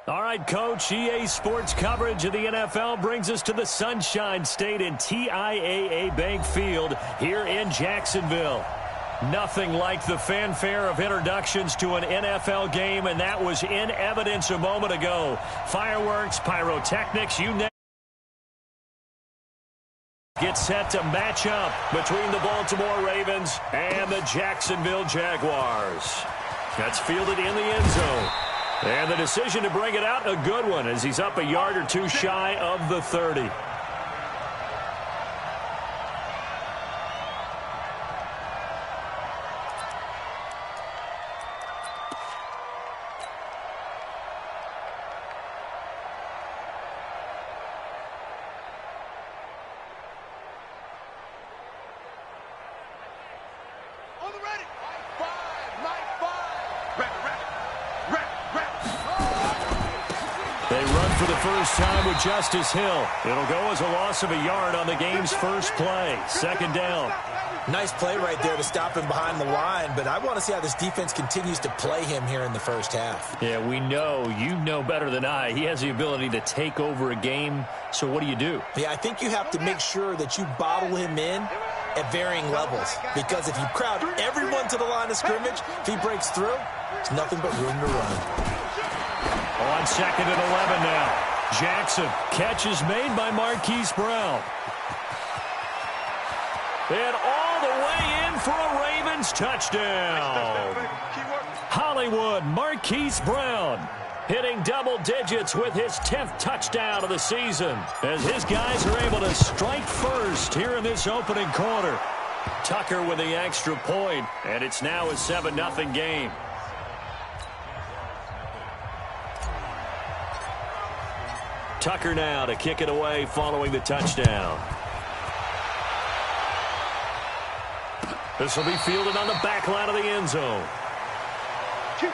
All right, Coach, EA Sports coverage of the NFL brings us to the Sunshine State in TIAA Bank Field here in Jacksonville. Nothing like the fanfare of introductions to an NFL game, and that was in evidence a moment ago. Fireworks, pyrotechnics, you name it. Get set to match up between the Baltimore Ravens and the Jacksonville Jaguars. That's fielded in the end zone. And the decision to bring it out, a good one, as he's up a yard or two shy of the 30. Time with Justice Hill. It'll go as a loss of a yard on the game's first play. Second down. Nice play right there to stop him behind the line, but I want to see how this defense continues to play him here in the first half. Yeah, we know. You know better than I. He has the ability to take over a game, so what do you do? Yeah, I think you have to make sure that you bottle him in at varying levels, because if you crowd everyone to the line of scrimmage, if he breaks through, there's nothing but room to run. On second and 11 now. Jackson, catch is made by Marquise Brown. And all the way in for a Ravens touchdown. Hollywood, Marquise Brown, hitting double digits with his 10th touchdown of the season, as his guys are able to strike first here in this opening quarter. Tucker with the extra point, and it's now a 7-0 game. Tucker now to kick it away following the touchdown. This will be fielded on the back line of the end zone. Here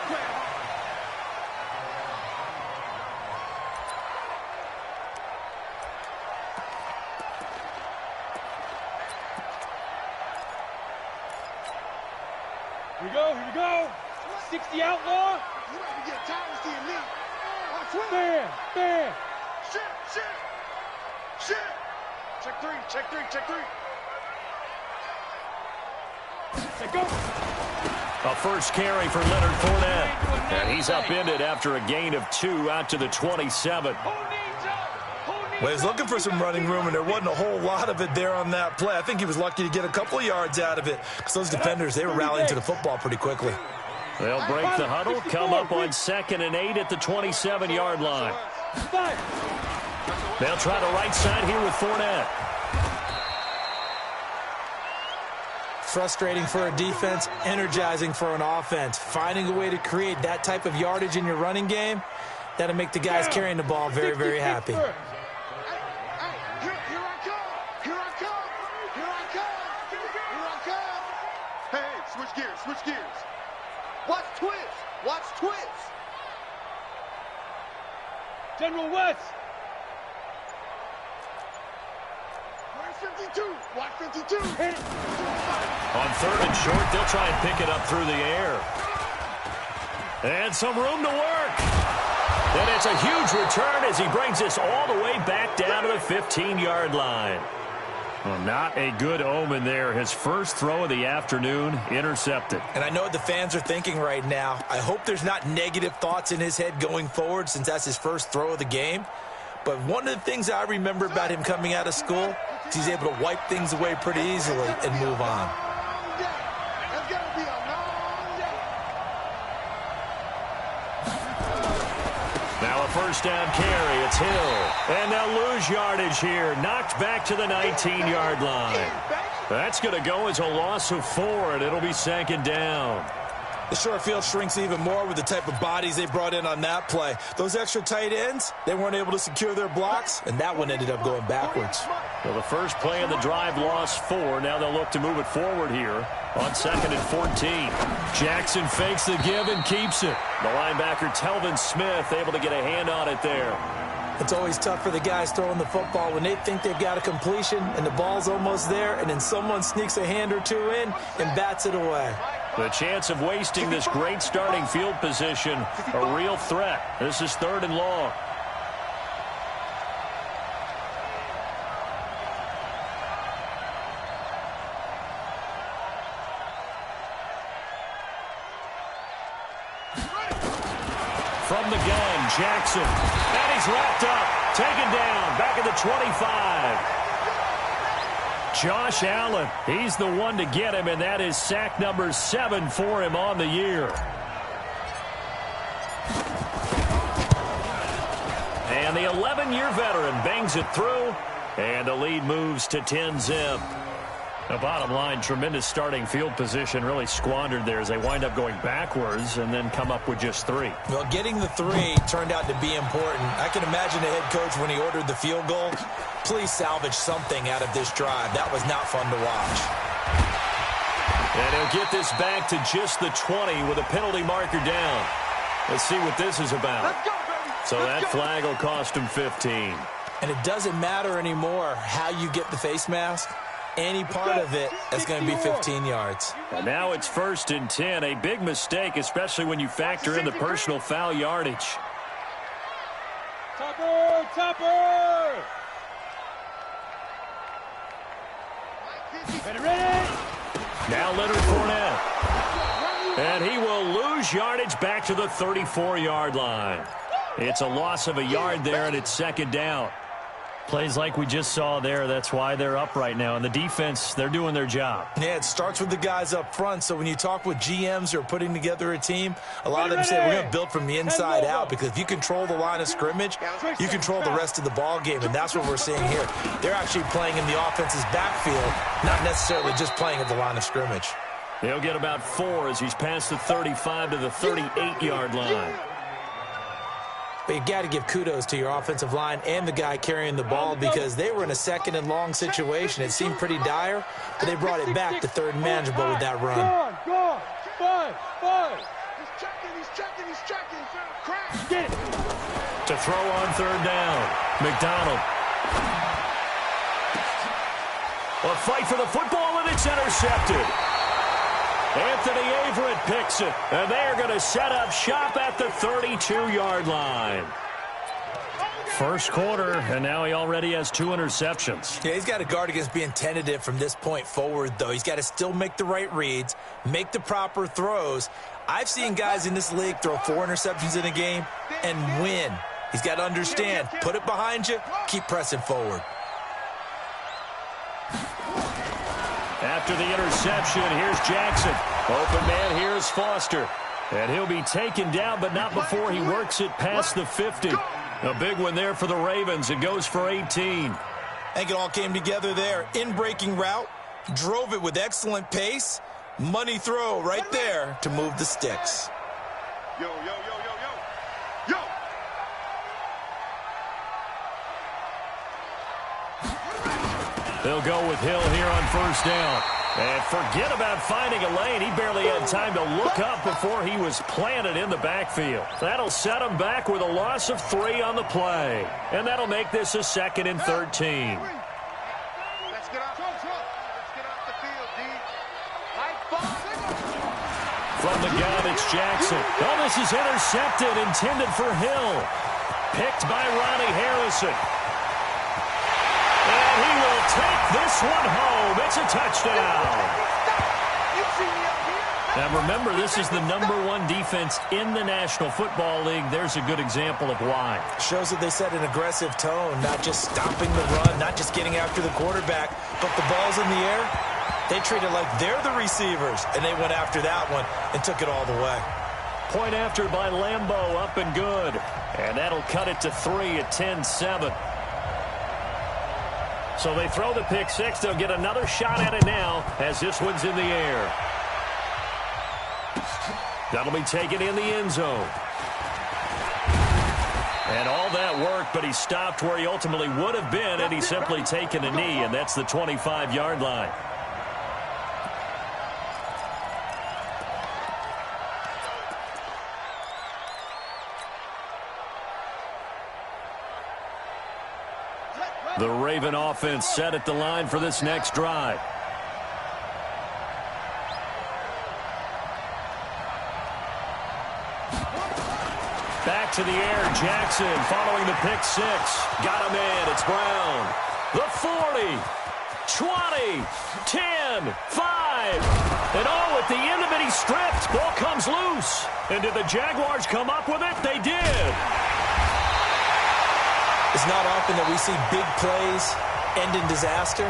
we go. 60 outlaw. You ready to get tired of seeing me? There. Shit. Check three. Let go. A first carry for Leonard Fournette. And he's upended after a gain of 2 out to the 27. Well, he's looking for some running room, and there wasn't a whole lot of it there on that play. I think he was lucky to get a couple of yards out of it, because those defenders, they were rallying to the football pretty quickly. They'll break the huddle, come up on 2nd and 8 at the 27-yard line. They'll try the right side here with Fournette. Frustrating for a defense, energizing for an offense. Finding a way to create that type of yardage in your running game, that'll make the guys carrying the ball very, very happy. Here I come. Hey, switch gears. Watch twist. General West. Watch 52. Hit it. On 3rd and short, they'll try and pick it up through the air. And some room to work. And it's a huge return as he brings this all the way back down to the 15-yard line. Well, not a good omen there. His first throw of the afternoon intercepted. And I know what the fans are thinking right now. I hope there's not negative thoughts in his head going forward, since that's his first throw of the game. But one of the things I remember about him coming out of school is he's able to wipe things away pretty easily and move on. Now a first down carry. It's Hill. And they'll lose yardage here. Knocked back to the 19-yard line. That's going to go as a loss of 4, and it'll be 2nd down. The short field shrinks even more with the type of bodies they brought in on that play. Those extra tight ends, they weren't able to secure their blocks, and that one ended up going backwards. Well, the first play of the drive lost 4. Now they'll look to move it forward here on 2nd and 14. Jackson fakes the give and keeps it. The linebacker, Telvin Smith, able to get a hand on it there. It's always tough for the guys throwing the football when they think they've got a completion and the ball's almost there, and then someone sneaks a hand or two in and bats it away. The chance of wasting this great starting field position, a real threat. This is 3rd and long. From the gun, Jackson. And he's wrapped up. Taken down. Back at the 25. Josh Allen, he's the one to get him, and that is sack number 7 for him on the year. And the 11-year veteran bangs it through, and the lead moves to 10-zip. The bottom line, tremendous starting field position, really squandered there as they wind up going backwards and then come up with just 3. Well, getting the 3 turned out to be important. I can imagine the head coach when he ordered the field goal. Please salvage something out of this drive. That was not fun to watch. And he'll get this back to just the 20 with a penalty marker down. Let's see what this is about. So that flag will cost him 15. And it doesn't matter anymore how you get the face mask. Any part of it, that's going to be 15 yards. And now it's 1st and 10. A big mistake, especially when you factor in the personal foul yardage. Topper! Topper! Ready? Now Leonard Fournette. And he will lose yardage back to the 34-yard line. It's a loss of a yard there, and it's 2nd down. Plays like we just saw there, that's why they're up right now. And the defense, they're doing their job. Yeah, it starts with the guys up front. So when you talk with GMs who are putting together a team, a lot of them say we're going to build from the inside out, because if you control the line of scrimmage, you control the rest of the ball game, and that's what we're seeing here. They're actually playing in the offense's backfield, not necessarily just playing at the line of scrimmage. He'll get about 4 as he's past the 35 to the 38-yard line. But you got to give kudos to your offensive line and the guy carrying the ball, because they were in a 2nd and long situation. It seemed pretty dire, but they brought it back to 3rd and manageable with that run. Go on. 5. He's checking. Crash. Get it. To throw on 3rd down, McDonald. A fight for the football, and it's intercepted. Anthony Averett picks it, and they're going to set up shop at the 32-yard line. First quarter, and now he already has 2 interceptions. Yeah, he's got to guard against being tentative from this point forward, though. He's got to still make the right reads, make the proper throws. I've seen guys in this league throw 4 interceptions in a game and win. He's got to understand, put it behind you, keep pressing forward. After the interception, here's Jackson. Open man here is Foster. And he'll be taken down, but not before he works it past the 50. A big one there for the Ravens. It goes for 18. I think it all came together there. In-breaking route, drove it with excellent pace. Money throw right there to move the sticks. Yo. They'll go with Hill here on 1st down. And forget about finding a lane. He barely had time to look up before he was planted in the backfield. That'll set him back with a loss of 3 on the play. And that'll make this a 2nd and 13. Let's get off the field, D. From the gun, it's Jackson. Oh, this is intercepted, intended for Hill. Picked by Ronnie Harrison. And he will take this one home. It's a touchdown. Now remember, this is the #1 defense in the National Football League. There's a good example of why. Shows that they set an aggressive tone, not just stopping the run, not just getting after the quarterback, but the ball's in the air. They treat it like they're the receivers, and they went after that one and took it all the way. Point after by Lambeau, up and good. And that'll cut it to 3 at 10-7. So they throw the pick 6. They'll get another shot at it now as this one's in the air. That'll be taken in the end zone. And all that work, but he stopped where he ultimately would have been, and he's simply taken a knee, and that's the 25-yard line. The Raven offense set at the line for this next drive. in the air. Jackson following the pick six. Got him in. It's Brown. The 40, 20, 10, 5. And at the end of it, he stripped. Ball comes loose. And did the Jaguars come up with it? They did. It's not often that we see big plays end in disaster,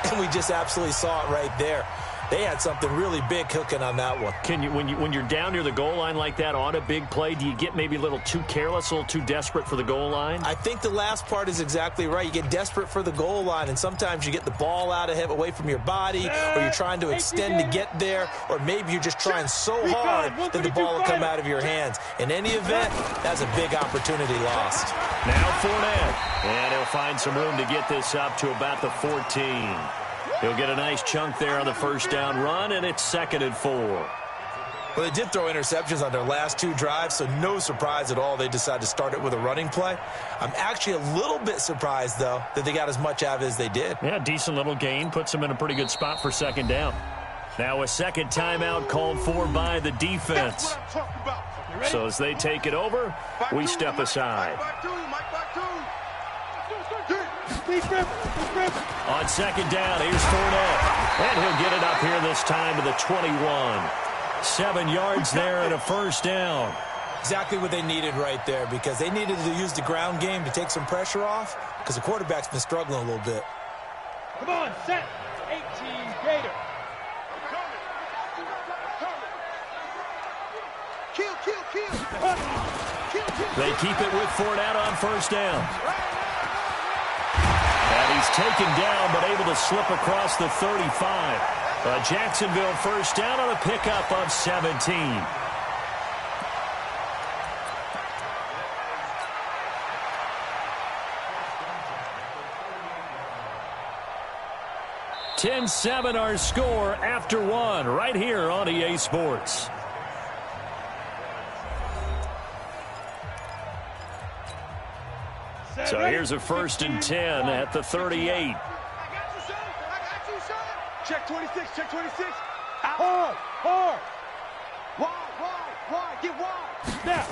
and we just absolutely saw it right there. They had something really big cooking on that one. When you're down near the goal line like that on a big play, do you get maybe a little too careless, a little too desperate for the goal line? I think the last part is exactly right. You get desperate for the goal line, and sometimes you get the ball out of him, away from your body, or you're trying to extend to get there, or maybe you're just trying so hard that the ball will come out of your hands. In any event, that's a big opportunity lost. Now Fournette, and he'll find some room to get this up to about the 14. He'll get a nice chunk there on the first down run, and it's 2nd and 4. Well, they did throw interceptions on their last 2 drives, so no surprise at all they decided to start it with a running play. I'm actually a little bit surprised, though, that they got as much out of it as they did. Yeah, decent little gain. Puts them in a pretty good spot for 2nd down. Now a second timeout called for by the defense. So as they take it over, we step aside. On 2nd down, here's Fournette. And he'll get it up here this time to the 21. 7 yards there and a first down. Exactly what they needed right there, because they needed to use the ground game to take some pressure off, because the quarterback's been struggling a little bit. Come on, set. 18 Gator. Kill. They keep it with Fournette on first down. And he's taken down, but able to slip across the 35. A Jacksonville first down on a pickup of 17. (10-7) our score after 1 right here on EA Sports. So here's a 1st and 10 at the 38. I got you, son. Check 26. Hard. Wide. Get wide. Snap.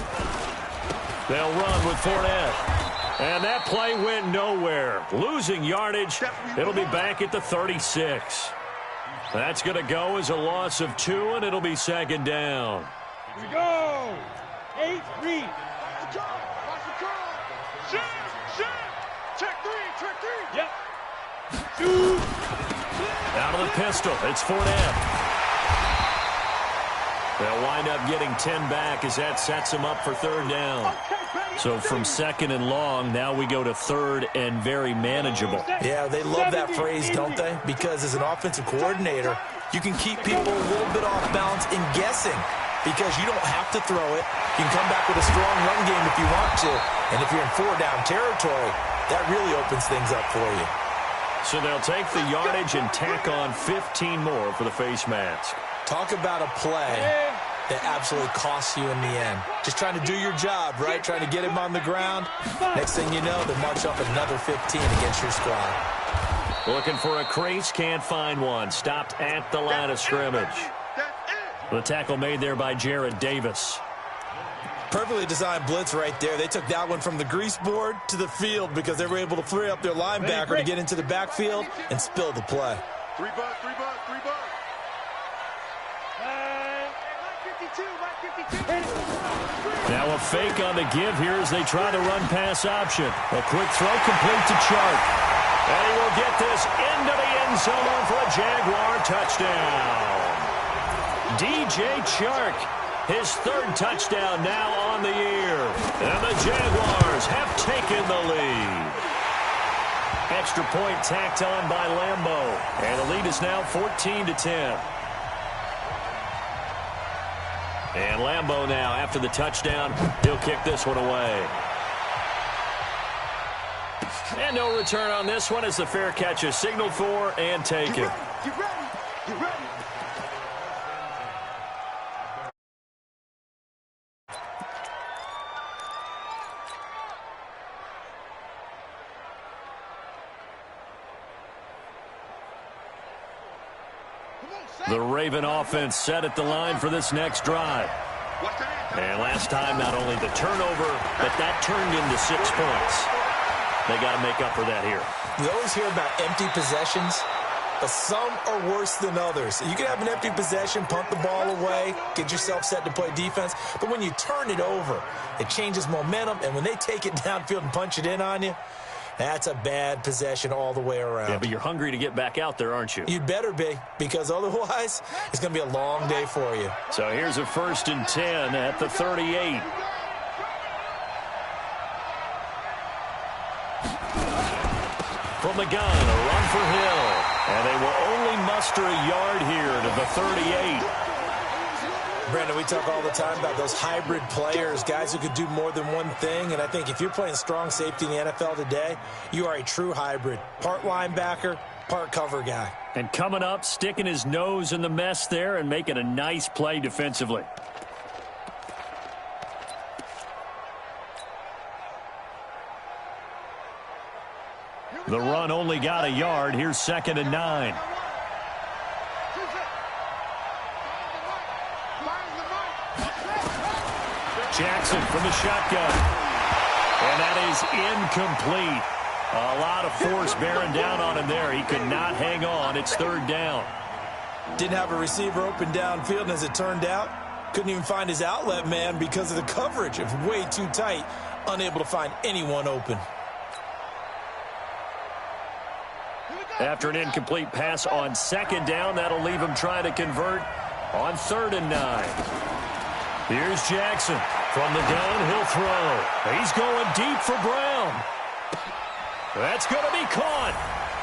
They'll run with Fournette. And that play went nowhere. Losing yardage. It'll be back at the 36. That's going to go as a loss of 2, and it'll be 2nd down. Here we go. 8, read. Watch the curl. Shit. Check 3. Yep. Shoot. Out of the pistol, it's Fournette. They'll wind up getting 10 back as that sets them up for 3rd down. So from 2nd and long, now we go to 3rd and very manageable. Yeah, they love that phrase, don't they? Because as an offensive coordinator, you can keep people a little bit off balance in guessing, because you don't have to throw it. You can come back with a strong run game if you want to. And if you're in 4-down territory, that really opens things up for you. So they'll take the yardage and tack on 15 more for the face mask. Talk about a play that absolutely costs you in the end. Just trying to do your job, right? Trying to get him on the ground. Next thing you know, they march up another 15 against your squad. Looking for a crease, can't find one. Stopped at the line of scrimmage. The tackle made there by Jared Davis. Perfectly designed blitz right there. They took that one from the grease board to the field because they were able to free up their linebacker to get into the backfield and spill the play. 3 bucks. Now a fake on the give here as they try to run pass option. A quick throw complete to Chark. And he will get this into the end zone for a Jaguar touchdown. DJ Chark, his 3rd touchdown now on the year. And the Jaguars have taken the lead. Extra point tacked on by Lambeau. And the lead is now 14-10. And Lambeau now, after the touchdown, he'll kick this one away. And no return on this one as the fair catch is signaled for and taken. Get ready. The Raven offense set at the line for this next drive. And last time, not only the turnover, but that turned into 6 points. They got to make up for that here. You always hear about empty possessions, but some are worse than others. You can have an empty possession, punt the ball away, get yourself set to play defense, but when you turn it over, it changes momentum, and when they take it downfield and punch it in on you, that's a bad possession all the way around. Yeah, but you're hungry to get back out there, aren't you? You'd better be, because otherwise, it's going to be a long day for you. So here's a 1st and 10 at the 38. From the gun, a run for Hill. And they will only muster a yard here to the 38. Brandon, we talk all the time about those hybrid players, guys who could do more than one thing. And I think if you're playing strong safety in the NFL today, you are a true hybrid. Part linebacker, part cover guy. And coming up, sticking his nose in the mess there and making a nice play defensively. The run only got a yard. Here's 2nd and 9. Jackson from the shotgun. And that is incomplete. A lot of force bearing down on him there. He could not hang on. It's 3rd down. Didn't have a receiver open downfield, and as it turned out, couldn't even find his outlet man because of the coverage. It was way too tight, unable to find anyone open. After an incomplete pass on 2nd down, that'll leave him trying to convert on 3rd and 9. Here's Jackson. From the gun, he'll throw. He's going deep for Brown. That's going to be caught.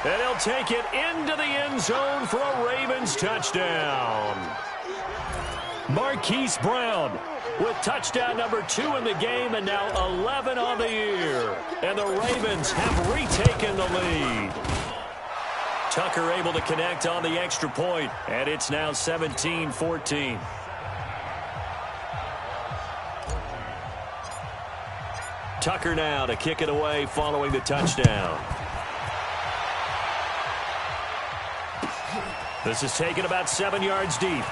And he'll take it into the end zone for a Ravens touchdown. Marquise Brown with touchdown number 2 in the game and now 11 on the year. And the Ravens have retaken the lead. Tucker able to connect on the extra point, and it's now 17-14. Tucker now to kick it away following the touchdown. This is taken about 7 yards deep.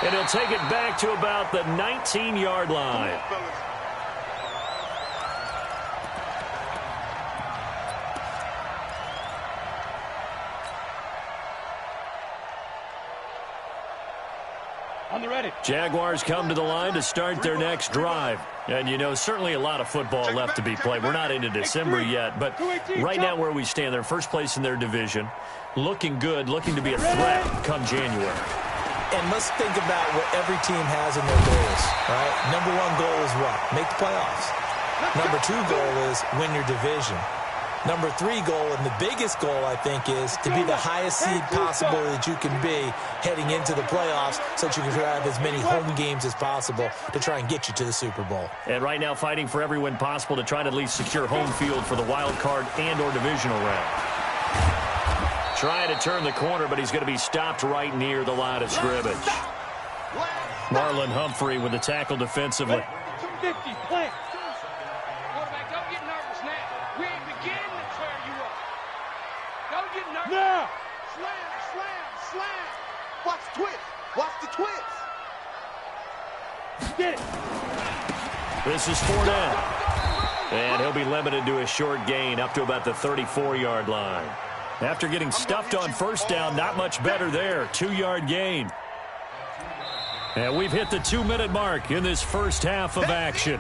And he'll take it back to about the 19-yard line. On the ready. Jaguars come to the line to start their next drive. And, you know, certainly a lot of football left to be played. We're not into December yet, but right now where we stand, they're first place in their division, looking good, looking to be a threat come January. And let's think about what every team has in their goals, right? Number 1 goal is what? Make the playoffs. Number 2 goal is win your division. Number 3 goal, and the biggest goal, I think, is to be the highest seed possible that you can be heading into the playoffs so that you can have as many home games as possible to try and get you to the Super Bowl. And right now fighting for every win possible to try to at least secure home field for the wild card and or divisional round. Trying to turn the corner, but he's going to be stopped right near the line of scrimmage. Marlon Humphrey with the tackle defensively. 250, play. Quarterback, don't get nervous now. We ain't beginning to tear you up. Don't get nervous. Now. Slam, slam, slam. Watch the twist. Watch the twist. Get it. This is 4 down. And he'll be limited to a short gain up to about the 34-yard line. After getting stuffed on 1st down, not much better there. 2-yard gain. And we've hit the 2-minute mark in this first half of action.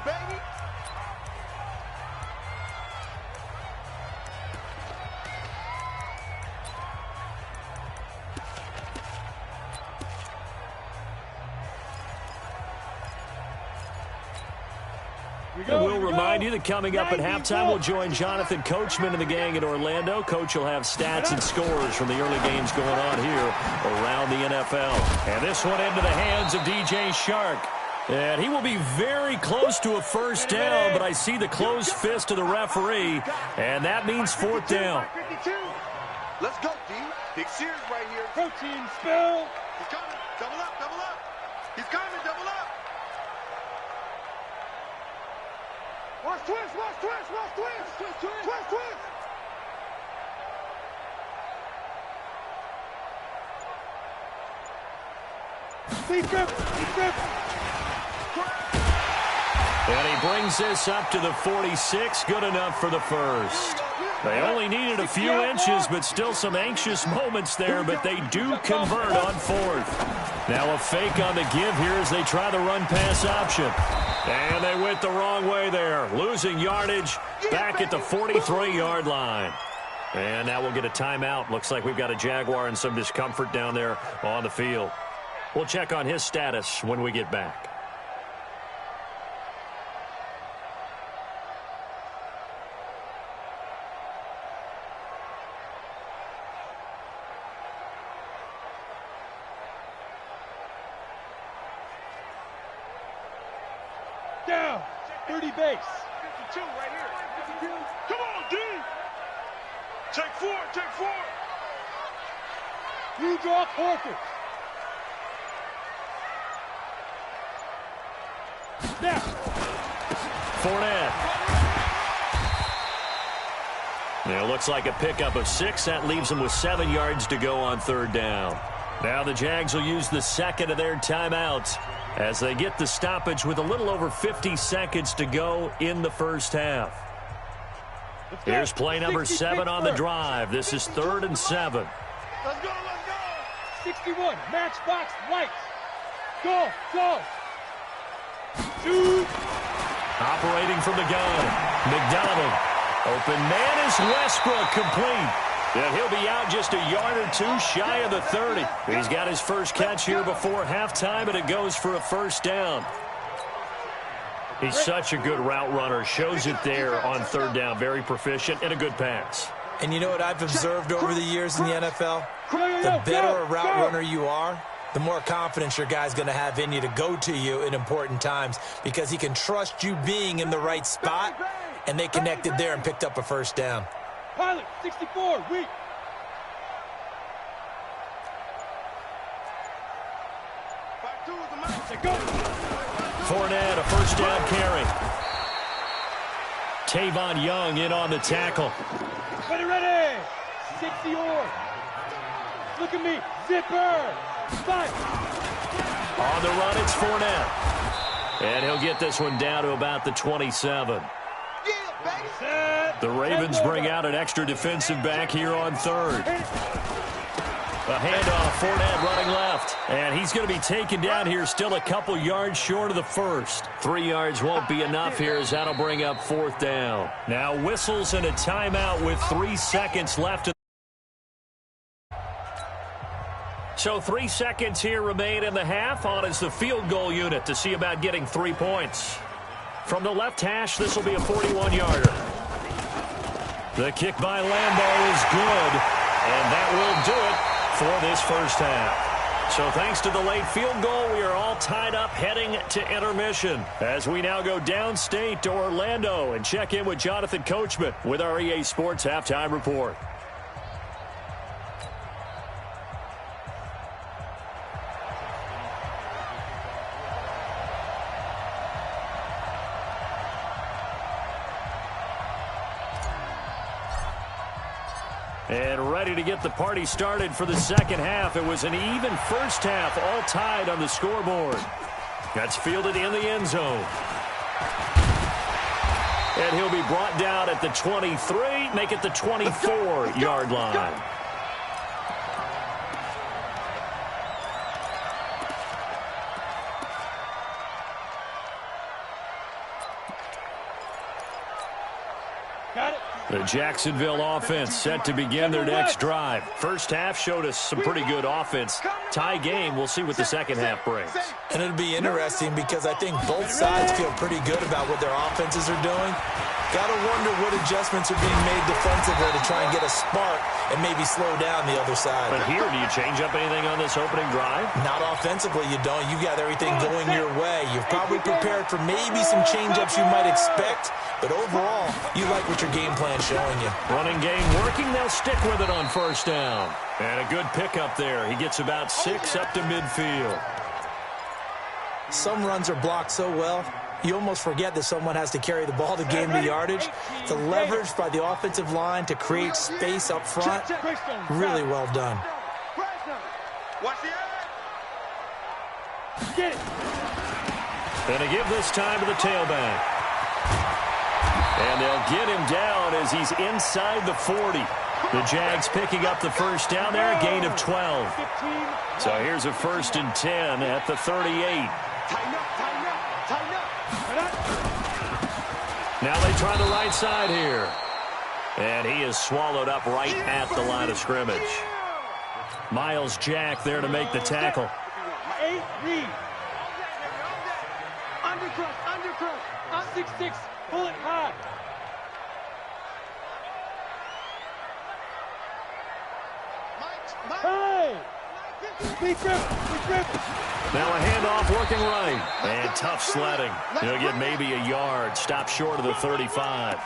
And we'll remind you that coming up at halftime, we'll join Jonathan Coachman and the gang in Orlando. Coach will have stats and scores from the early games going on here around the NFL. And this one into the hands of DJ Shark. And he will be very close to a 1st down, but I see the closed fist of the referee, and that means 4th down. Let's go, D. Big Sears right here. Protein spill. He's coming. Double up, double up. He's coming, double up. Watch twist, watch twist, watch twist. Twist, twist, twist, twist. Defense, defense. And he brings this up to the 46. Good enough for the first. They only needed a few inches, but still some anxious moments there, but they do convert on fourth. Now a fake on the give here as they try the run-pass option. And they went the wrong way there, losing yardage back at the 43-yard line. And now we'll get a timeout. Looks like we've got a Jaguar and some discomfort down there on the field. We'll check on his status when we get back. Down. 30 base. 52 right here. Come on, D. Take four. You draw quarters. Snap. Fournette. It looks like a pickup of 6. That leaves them with 7 yards to go on third down. Now the Jags will use the second of their timeouts as they get the stoppage with a little over 50 seconds to go in the first half. Here's play number 7 on the drive. This is 3rd and 7. Let's go. 61, matchbox lights. Go. Shoot. Operating from the gun. McDonald. Open man is Westbrook, complete. And he'll be out just a yard or 2 shy of the 30. He's got his first catch here before halftime, and it goes for a first down. He's such a good route runner. Shows it there on third down. Very proficient and a good pass. And you know what I've observed over the years in the NFL? The better a route runner you are, the more confidence your guy's going to have in you to go to you in important times because he can trust you being in the right spot, and they connected there and picked up a first down. Pilot, 64, weak. Fournette, a first down carry. Tavon Young in on the tackle. Ready. 60 or. Look at me. Zipper. 5. On the run, it's Fournette. And he'll get this one down to about the 27. The Ravens bring out an extra defensive back here on third. A handoff, Fournette running left. And he's going to be taken down here, still a couple yards short of the first. 3 yards won't be enough here as that'll bring up fourth down. Now whistles and a timeout with 3 seconds left. So 3 seconds here remain in the half. On is the field goal unit to see about getting 3 points. From the left hash, this will be a 41-yarder. The kick by Lambeau is good, and that will do it for this first half. So thanks to the late field goal, we are all tied up heading to intermission as we now go downstate to Orlando and check in with Jonathan Coachman with our EA Sports Halftime Report. And ready to get the party started for the second half. It was an even first half, all tied on the scoreboard. That's fielded in the end zone. And he'll be brought down at the 23, make it the 24-yard line. Got it. The Jacksonville offense set to begin their next drive. First half showed us some pretty good offense. Tie game, we'll see what the second half brings. And it'll be interesting because I think both sides feel pretty good about what their offenses are doing. Got to wonder what adjustments are being made defensively to try and get a spark and maybe slow down the other side. But here, do you change up anything on this opening drive? Not offensively, you don't. You got everything going your way. You've probably prepared for maybe some change-ups you might expect, but overall, you like what your game plan's showing you. Running game working, they'll stick with it on first down. And a good pickup there. He gets about 6 up to midfield. Some runs are blocked so well, you almost forget that someone has to carry the ball to gain the yardage. The leverage by the offensive line to create space up front, really well done. Watch the Get it. And to give this time to the tailback. And they'll get him down as he's inside the 40. The Jags picking up the first down there, a gain of 12. So here's a 1st and 10 at the 38. Now they try the right side here. And he is swallowed up right at the line of scrimmage. Miles Jack there to make the tackle. 8 read. Undercrush. On 6-6. Pull it high. Hey! Big grip. Now a handoff working right. And tough sledding. He'll get maybe a yard. Stop short of the 35.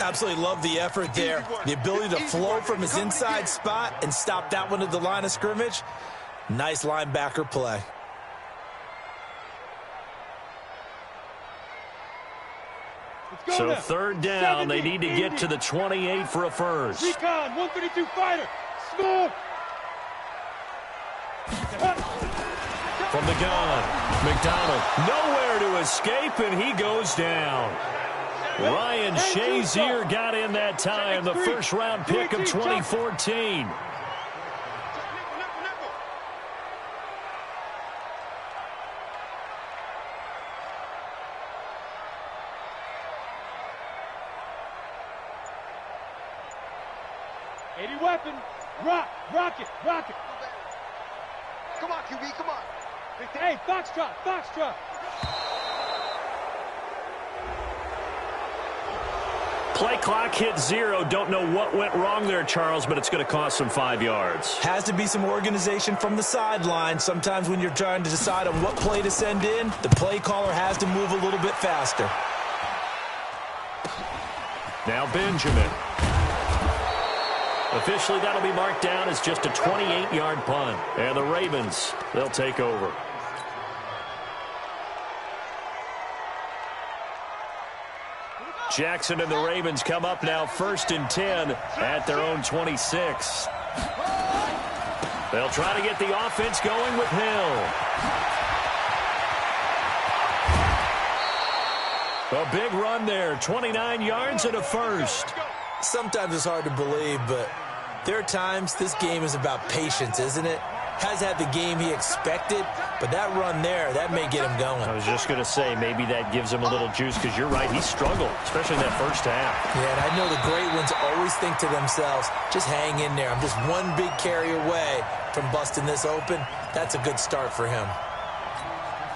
Absolutely love the effort there. The ability to flow from his inside spot and stop that one at the line of scrimmage. Nice linebacker play. So 3rd down, they need to get to the 28 for a first. Recon, 132 fighter. Score! From the gun, McDonald nowhere to escape, and he goes down. Ryan Shazier got in that time, the first-round pick of 2014. Weapon. Rock it. Come on, QB, come on. Hey, Foxtrot. Play clock hit 0. Don't know what went wrong there, Charles, but it's going to cost them 5 yards. Has to be some organization from the sideline. Sometimes when you're trying to decide on what play to send in, the play caller has to move a little bit faster. Now Benjamin. Officially, that'll be marked down as just a 28-yard punt. And the Ravens, they'll take over. Jackson and the Ravens come up now 1st and 10 at their own 26. They'll try to get the offense going with Hill. A big run there, 29 yards and a first. Sometimes it's hard to believe, but there are times this game is about patience, isn't it? Has had the game he expected, but that run there, that may get him going. I was just going to say, maybe that gives him a little juice, because you're right, he struggled, especially in that first half. Yeah, and I know the great ones always think to themselves, just hang in there. I'm just one big carry away from busting this open. That's a good start for him.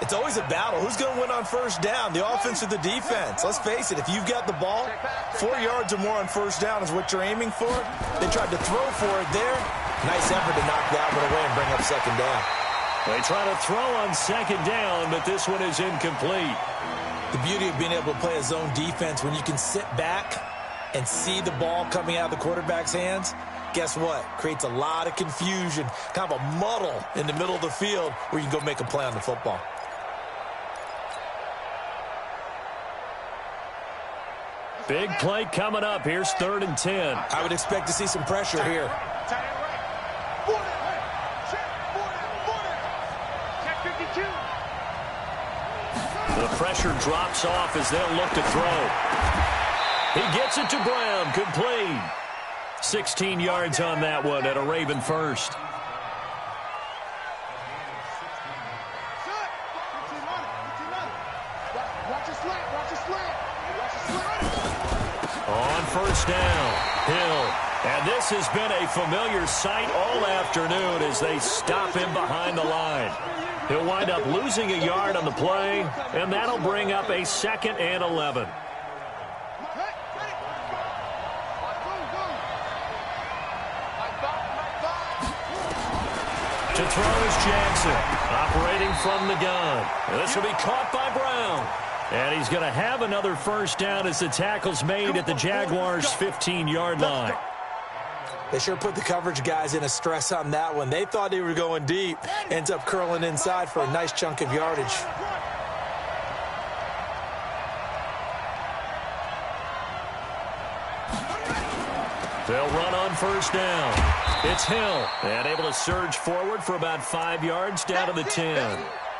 It's always a battle. Who's going to win on first down, the offense or the defense? Let's face it, if you've got the ball, 4 yards or more on first down is what you're aiming for. They tried to throw for it there. Nice effort to knock that one away and bring up 2nd down. They try to throw on 2nd down, but this one is incomplete. The beauty of being able to play a zone defense, when you can sit back and see the ball coming out of the quarterback's hands, guess what? Creates a lot of confusion, kind of a muddle in the middle of the field where you can go make a play on the football. Big play coming up. Here's 3rd and 10. I would expect to see some pressure here. The pressure drops off as they'll look to throw. He gets it to Brown. Complete. 16 yards on that one at a Raven first. On first down, Hill. And this has been a familiar sight all afternoon as they stop him behind the line. He'll wind up losing a yard on the play, and that'll bring up a 2nd and 11. To throw is Jackson, operating from the gun. And this will be caught by Brown. And he's going to have another first down as the tackle's made at the Jaguars' 15-yard line. They sure put the coverage guys in a stress on that one. They thought they were going deep. Ends up curling inside for a nice chunk of yardage. They'll run on first down. It's Hill, and able to surge forward for about 5 yards down to the 10.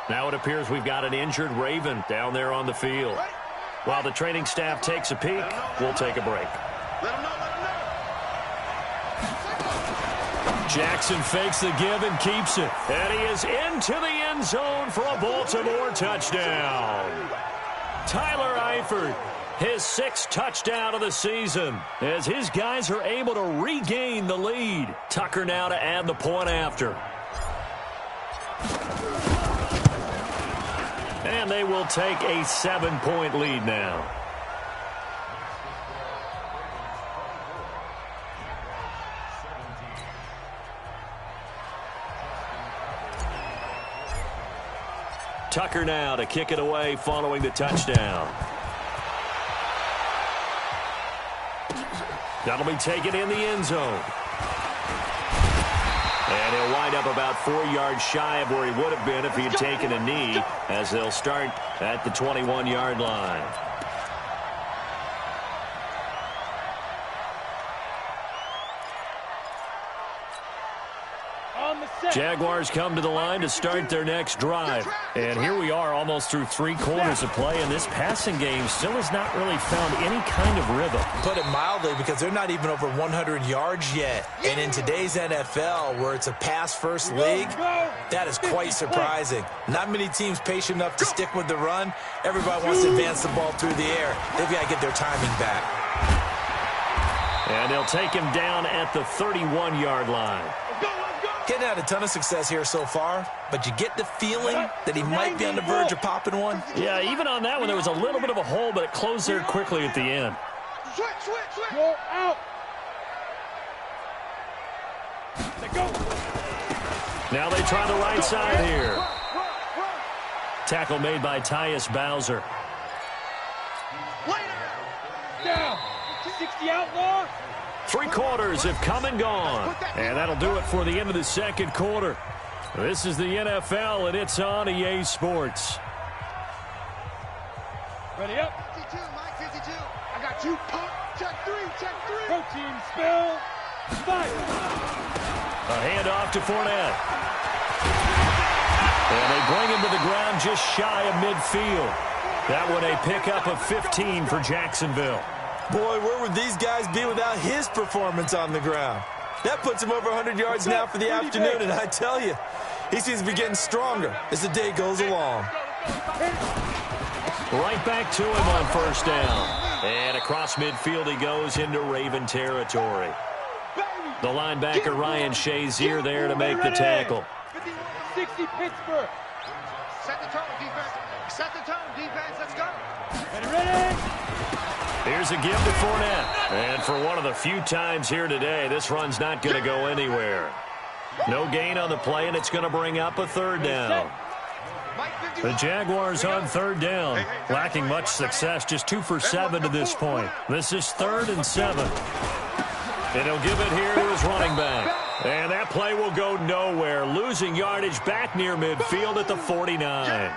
Now it appears we've got an injured Raven down there on the field. While the training staff takes a peek, we'll take a break. Jackson fakes the give and keeps it. And he is into the end zone for a Baltimore touchdown. Tyler Eifert, his 6th touchdown of the season, as his guys are able to regain the lead. Tucker now to add the point after. And they will take a 7-point lead now. Tucker now to kick it away following the touchdown. That'll be taken in the end zone. And he'll wind up about 4 yards shy of where he would have been if he had taken a knee, as they'll start at the 21-yard line. Jaguars come to the line to start their next drive. And here we are almost through 3 quarters of play, and this passing game still has not really found any kind of rhythm. Put it mildly, because they're not even over 100 yards yet. And in today's NFL, where it's a pass-first league, that is quite surprising. Not many teams patient enough to stick with the run. Everybody wants to advance the ball through the air. They've got to get their timing back. And they'll take him down at the 31-yard line. Getting had a ton of success here so far, but you get the feeling that he might be on the verge of popping one. Yeah, even on that one, there was a little bit of a hole, but it closed there quickly at the end. Go out. Go. Now they try the right side here. Tackle made by Tyus Bowser. Down. 60 outlaw. 3 quarters have come and gone. And that'll do it for the end of the 2nd quarter. This is the NFL, and it's on EA Sports. Ready up. 52, Mike 52. I got you. Check 3, check 3. Protein spill. 5. A handoff to Fournette. And they bring him to the ground just shy of midfield. That one a pickup of 15 for Jacksonville. Boy, where would these guys be without his performance on the ground? That puts him over 100 yards now for the afternoon, and I tell you, he seems to be getting stronger as the day goes along. Right back to him on 1st down. And across midfield he goes into Raven territory. The linebacker Ryan Shazier there to make the tackle. 60 Pittsburgh. Set the tone, defense. Set the tone, defense. Let's go. Ready. Here's a give to Fournette. And for one of the few times here today, this run's not going to go anywhere. No gain on the play, and it's going to bring up a 3rd down. The Jaguars on 3rd down, lacking much success, just 2 for 7 to this point. This is 3rd and 7. And he'll give it here to his running back. And that play will go nowhere, losing yardage back near midfield at the 49.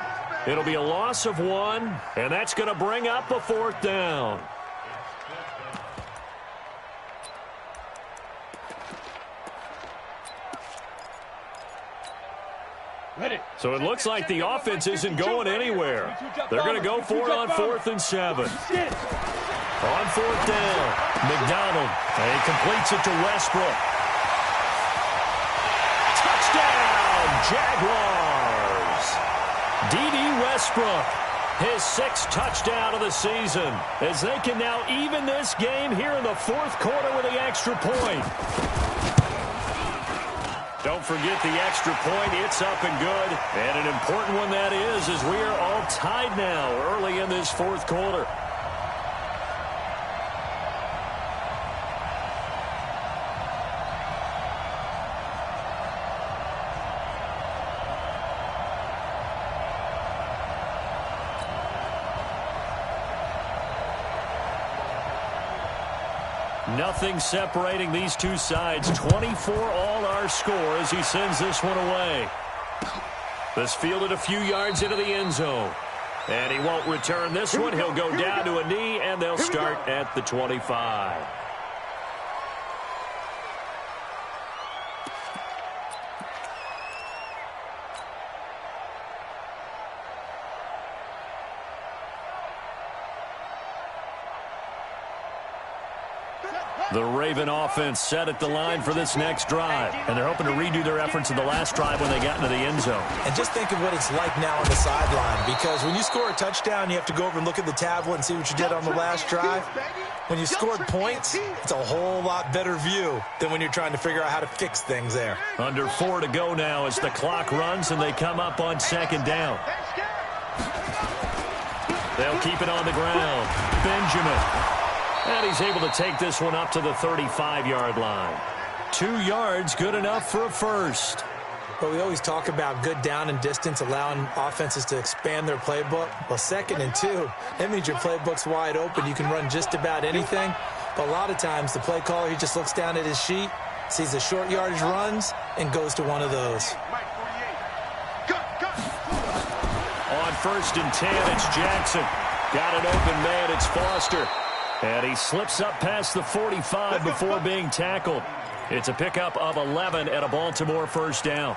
It'll be a loss of 1, and that's going to bring up a 4th down. So it looks like the offense isn't going anywhere. They're going to go for it on 4th and 7. On 4th down, McDonald. And he completes it to Westbrook. Touchdown, Jaguars. D.D. Westbrook, his 6th touchdown of the season, as they can now even this game here in the 4th quarter with the extra point. Don't forget the extra point. It's up and good. And an important one that is, as we are all tied now early in this 4th quarter. Nothing separating these two sides. 24 all our score as he sends this one away. This fielded a few yards into the end zone. And he won't return this one. He'll go down to a knee, and they'll start at the 25. The Raven offense set at the line for this next drive, and they're hoping to redo their efforts in the last drive when they got into the end zone. And just think of what it's like now on the sideline, because when you score a touchdown, you have to go over and look at the tablet and see what you did on the last drive. When you scored points, it's a whole lot better view than when you're trying to figure out how to fix things there. Under 4 to go now as the clock runs and they come up on second down. They'll keep it on the ground. Benjamin. And he's able to take this one up to the 35-yard line. 2 yards, good enough for a first. But we always talk about good down and distance, allowing offenses to expand their playbook. Well, 2nd and 2, that means your playbook's wide open. You can run just about anything. But a lot of times, the play caller, he just looks down at his sheet, sees the short yardage runs, and goes to one of those. On 1st and 10, it's Jackson. Got an open man, it's Foster. And he slips up past the 45 before being tackled. It's a pickup of 11 at a Baltimore first down.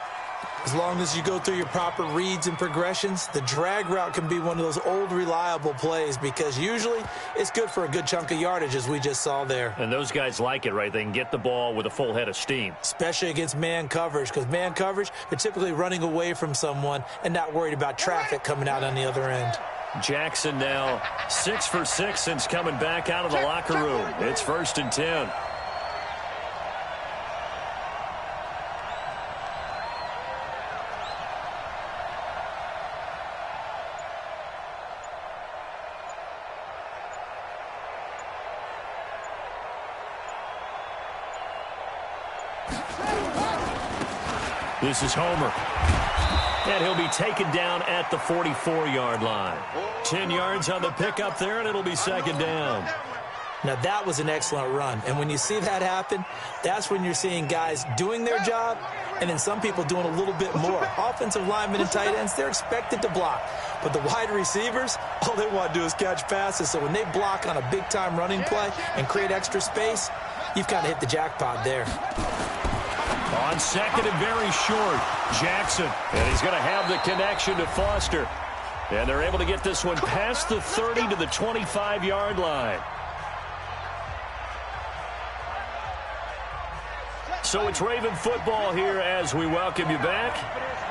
As long as you go through your proper reads and progressions, the drag route can be one of those old reliable plays because usually it's good for a good chunk of yardage, as we just saw there. And those guys like it, right? They can get the ball with a full head of steam. Especially against man coverage, because man coverage, they're typically running away from someone and not worried about traffic coming out on the other end. Jackson now 6 for 6 since coming back out of the locker room. It's 1st and 10. This is Homer. And he'll be taken down at the 44-yard line. 10 yards on the pickup there, and it'll be 2nd down. Now, that was an excellent run. And when you see that happen, that's when you're seeing guys doing their job and then some people doing a little bit more. Offensive linemen and tight ends, they're expected to block. But the wide receivers, all they want to do is catch passes. So when they block on a big-time running play and create extra space, you've kind of hit the jackpot there. On 2nd and very short, Jackson. And he's going to have the connection to Foster. And they're able to get this one past the 30 to the 25-yard line. So it's Raven football here as we welcome you back.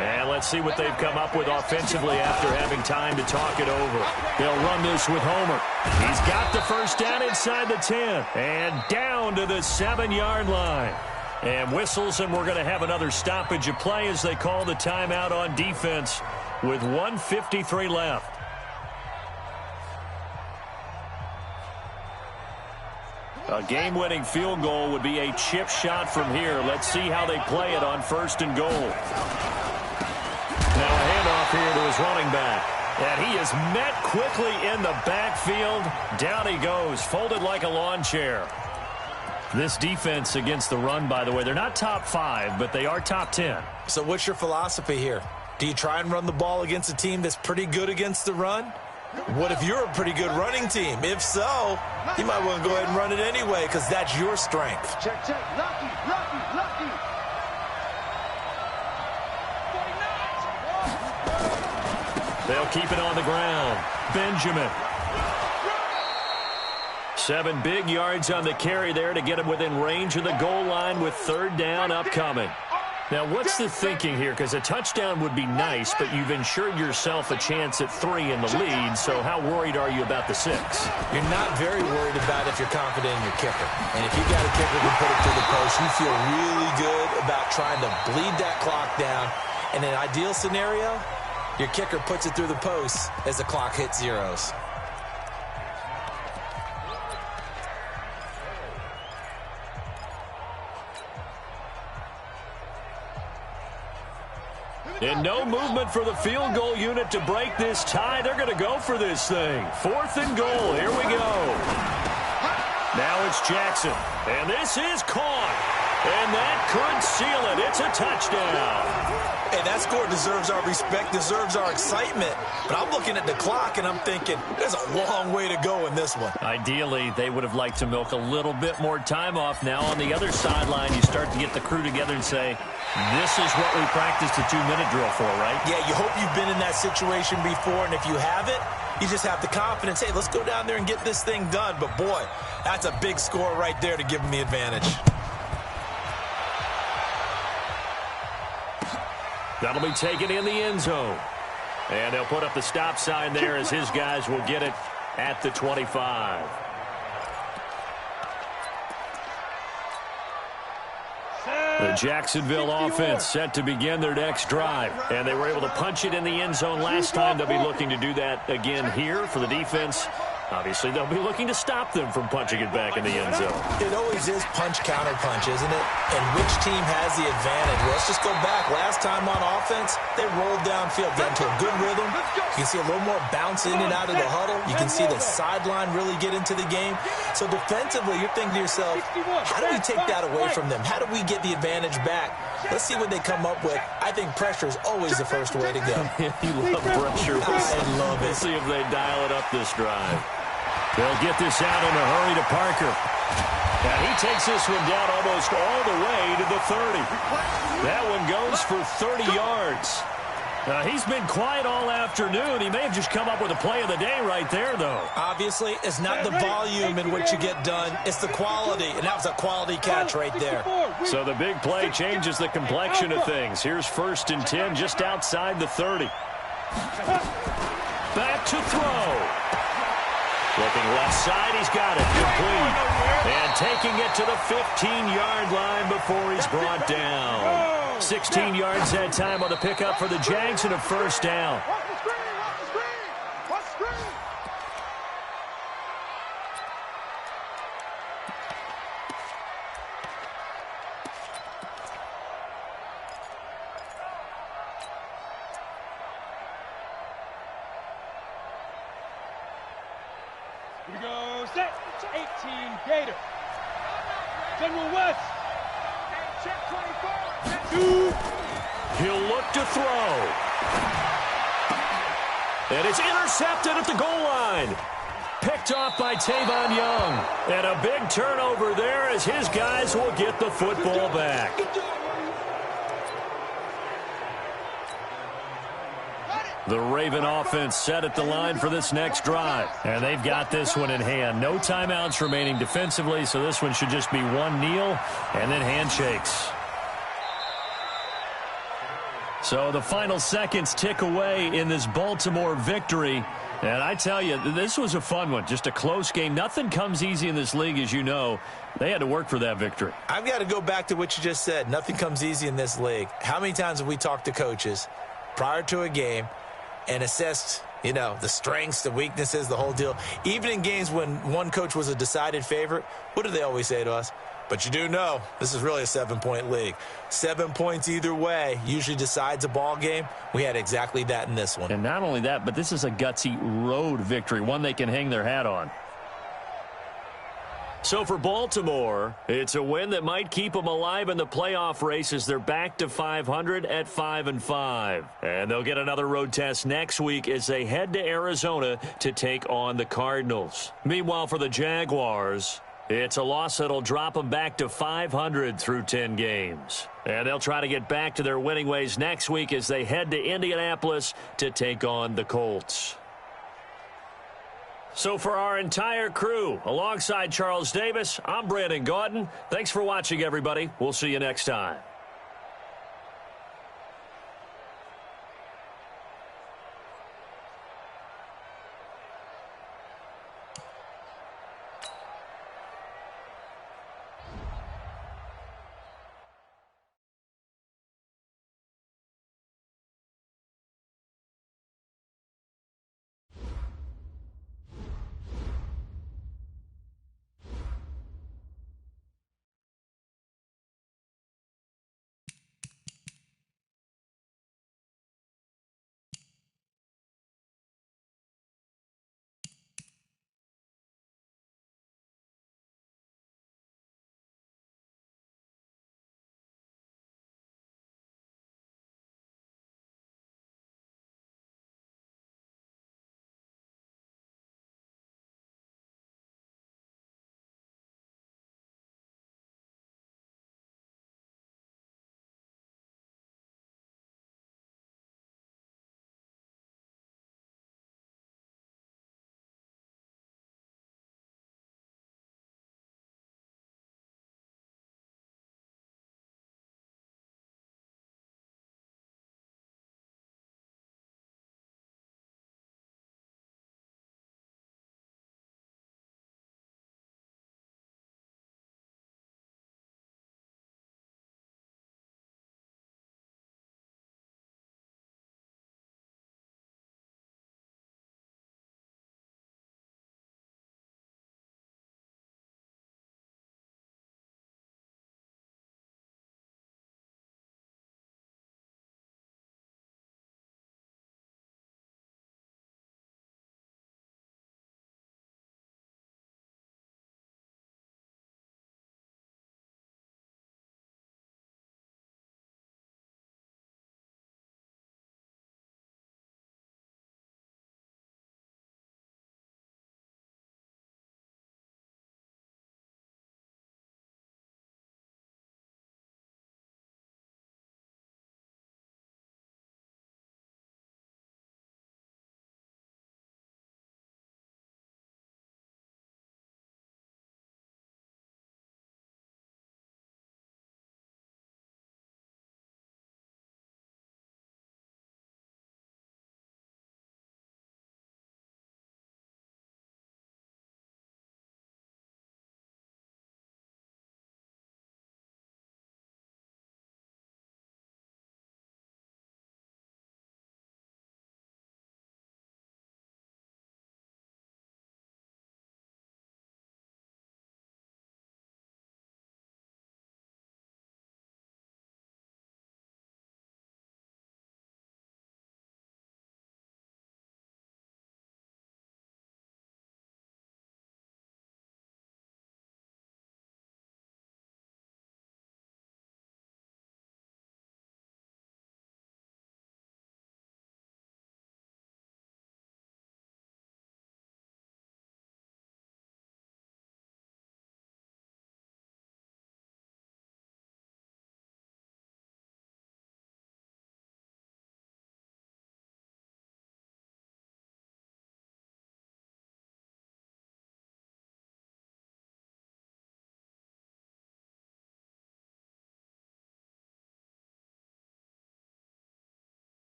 And let's see what they've come up with offensively after having time to talk it over. They'll run this with Homer. He's got the first down inside the 10 and down to the 7-yard line. And whistles, and we're going to have another stoppage of play as they call the timeout on defense with 1:53 left. A game-winning field goal would be a chip shot from here. Let's see how they play it on 1st and goal. Now a handoff here to his running back. And he is met quickly in the backfield. Down he goes, folded like a lawn chair. This defense against the run, by the way, they're not top 5, but they are top 10. So what's your philosophy here? Do you try and run the ball against a team that's pretty good against the run? What if you're a pretty good running team? If so, you might want to go ahead and run it anyway because that's your strength. Check. Lucky. They'll keep it on the ground. Benjamin. 7 big yards on the carry there to get him within range of the goal line with 3rd down upcoming. Now, what's the thinking here? Because a touchdown would be nice, but you've ensured yourself a chance at 3 in the lead, so how worried are you about the 6? You're not very worried about if you're confident in your kicker. And if you got a kicker who put it through the post, you feel really good about trying to bleed that clock down. In an ideal scenario, your kicker puts it through the post as the clock hits zeros. And no movement for the field goal unit to break this tie. They're going to go for this thing. 4th and goal. Here we go. Now it's Jackson. And this is caught. And that could seal it. It's a touchdown. Hey, that score deserves our respect, deserves our excitement. But I'm looking at the clock, and I'm thinking, there's a long way to go in this one. Ideally, they would have liked to milk a little bit more time off. Now on the other sideline, you start to get the crew together and say, this is what we practiced a 2-minute drill for, right? Yeah, you hope you've been in that situation before, and if you haven't, You just have the confidence, hey, let's go down there and get this thing done. But, boy, that's a big score right there to give him the advantage. That'll be taken in the end zone. And they'll put up the stop sign there as his guys will get it at the 25. The Jacksonville offense set to begin their next drive. And they were able to punch it in the end zone last time. They'll be looking to do that again here for the defense. Obviously, they'll be looking to stop them from punching it back in the end zone. It always is punch-counter-punch, isn't it? And which team has the advantage? Well, let's just go back. Last time on offense, they rolled downfield, got into a good rhythm. You can see a little more bounce in and out of the huddle. You can see the sideline really get into the game. So defensively, you're thinking to yourself, how do we take that away from them? How do we get the advantage back? Let's see what they come up with. I think pressure is always the first way to go. You love pressure. I love it. Let's see if they dial it up this drive. They'll get this out in a hurry to Parker. And he takes this one down almost all the way to the 30. That one goes for 30 yards. He's been quiet all afternoon. He may have just come up with a play of the day right there, though. Obviously, it's not the volume in which you get done. It's the quality, and that was a quality catch right there. So the big play changes the complexion of things. Here's 1st and 10 just outside the 30. Back to throw. Looking left side, he's got it. Complete. And taking it to the 15-yard line before he's brought down. 16 yards that time on the pickup for the Jags and a first down. Here we go, set, 18, Gator. General West. Check 24. He'll look to throw. And it's intercepted at the goal line. Picked off by Tavon Young. And a big turnover there as his guys will get the football back. The Raven offense set at the line for this next drive. And they've got this one in hand. No timeouts remaining defensively, so this one should just be one kneel and then handshakes. So the final seconds tick away in this Baltimore victory. And I tell you, this was a fun one. Just a close game. Nothing comes easy in this league, as you know. They had to work for that victory. I've got to go back to what you just said. Nothing comes easy in this league. How many times have we talked to coaches prior to a game and assessed, you know, the strengths, the weaknesses, the whole deal? Even in games when one coach was a decided favorite, what do they always say to us? But you do know this is really a 7-point league. 7 points either way usually decides a ball game. We had exactly that in this one. And not only that, but this is a gutsy road victory, one they can hang their hat on. So for Baltimore, it's a win that might keep them alive in the playoff race as they're back to 500 at 5-5. And they'll get another road test next week as they head to Arizona to take on the Cardinals. Meanwhile, for the Jaguars, it's a loss that'll drop them back to 500 through 10 games. And they'll try to get back to their winning ways next week as they head to Indianapolis to take on the Colts. So for our entire crew, alongside Charles Davis, I'm Brandon Gaudin. Thanks for watching, everybody. We'll see you next time.